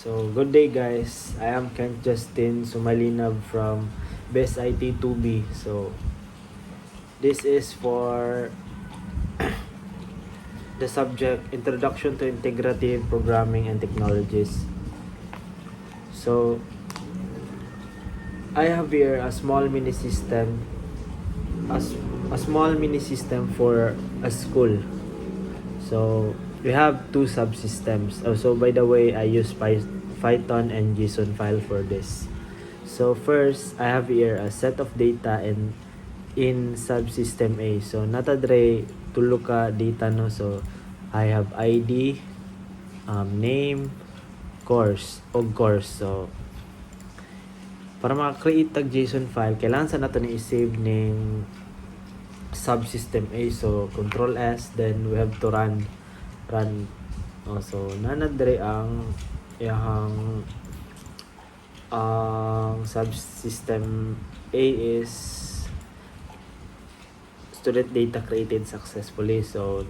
So, good day guys. I am Kent Justin Sumalinab from Best IT 2B. So, this is for the subject Introduction to Integrative Programming and Technologies. So, I have here a small mini system, a small mini system for a school. So, we have two subsystems. So, by the way, I use Python and JSON file for this. So, first, I have here a set of data in subsystem A. So, natadre tulo ka data no. So, I have ID, name, course. So, para maka-create tag JSON file, kailangan sa nato ni i-save ning subsystem A. So, Control S, then we have to run. So, nanadre ang subsystem A is student data created successfully. So,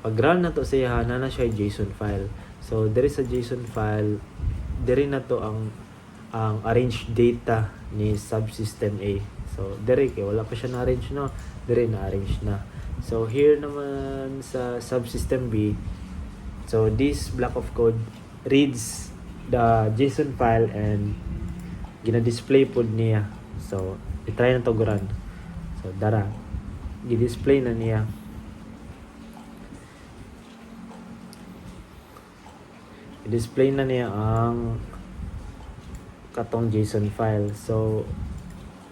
pag run na to siya, na siya JSON file. So, there is a JSON file. There na to ang arranged data ni subsystem A. So, there kay wala pa siya na-arrange, no? There na-arrange na. So, here naman sa subsystem B, so this block of code reads the JSON file and gina-display pod niya. So, i-try na to run. So, dara. Gi-display na niya. I-display na niya ang katong JSON file. So,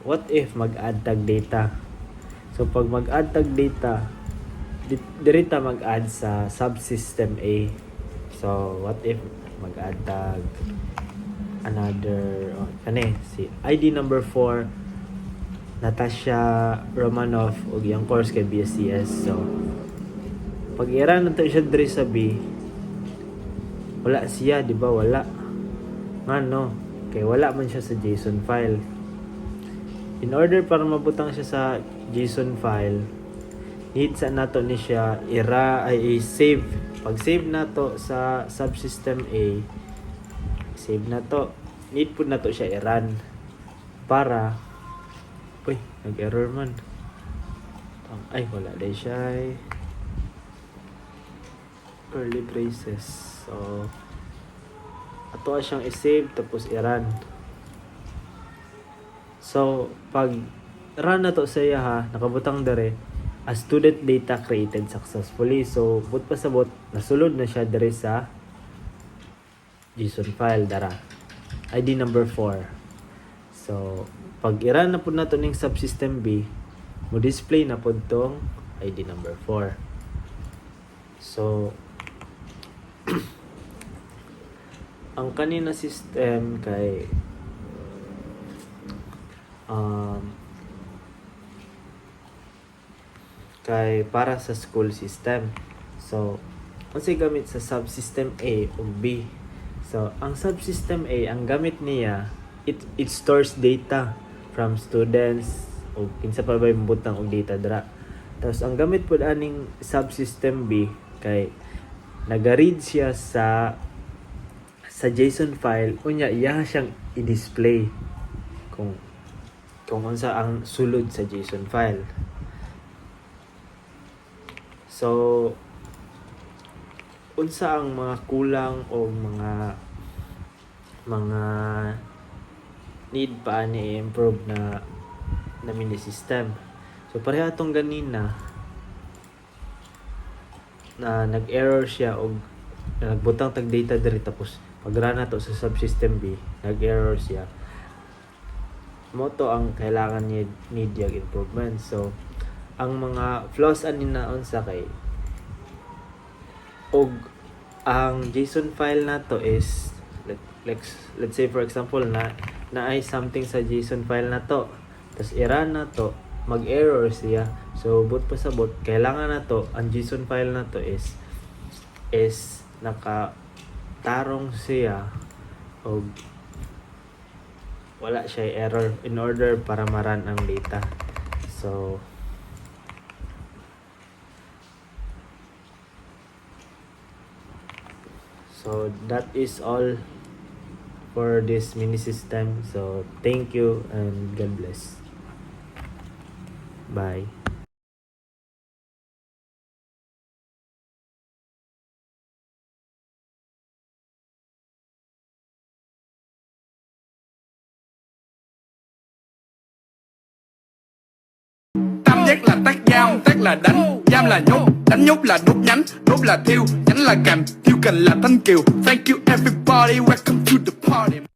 what if mag-add tag data? So, pag mag-add tag data, dirita mag-add sa subsystem A. So, what if mag-add tag another si ID number 4 Natasha Romanov o yung course kay BSCS. So, pag i-run nato siya diri sa B, wala siya, di ba? Wala. Ngano? Kay wala man siya sa JSON file. In order para mabutang siya sa JSON file, need sa nato ni siya i-save. Pag save nato sa subsystem A, save nato, need po nato siya i-run para nag-error man. Wala dahil siya early braces. So, ato siyang i-save tapos i-run. So, pag run na to siya nakabutang dere, a student data created successfully. So, but pa sabot, nasulod na siya dere sa JSON file, dara. ID number 4. So, pag i-run na po na to ning subsystem B, mo display na po tong ID number 4. So, ang kanina system kay para sa school system. So, unsay gamit sa subsystem A o B? So, ang subsystem A, ang gamit niya, it stores data from students o kinsa pa ba yung butang og data dra. Tapos, ang gamit po aning subsystem B, kay nag-read siya sa JSON file, unya iya siyang i-display kung unsa ang sulod sa JSON file. So, unsa ang mga kulang o mga need pa ni i-improve na mini system. So, pareha atong ganina na nag-error siya o nagbutang tag data diri tapos pag run na to sa subsystem B, nag-error siya. Mo to ang kailangan need yung improvement. So, ang mga flaws anina unsa kay og ang JSON file na to is let's say for example na ay something sa JSON file na to, tapos i-run na to, mag-error siya. So, but pa sabot, kailangan na to, ang JSON file na to is nakatarong siya o wala siya error in order para ma-run ang data. So, that is all for this mini system. So thank you and God bless. Bye. Tam giác là tác giao, tác là đánh, giam là nhốt, đánh nhốt là đốt nhánh, đốt là thiêu, nhánh là cành, thiêu cành là thanh kiều. Thank you everybody, welcome to the party.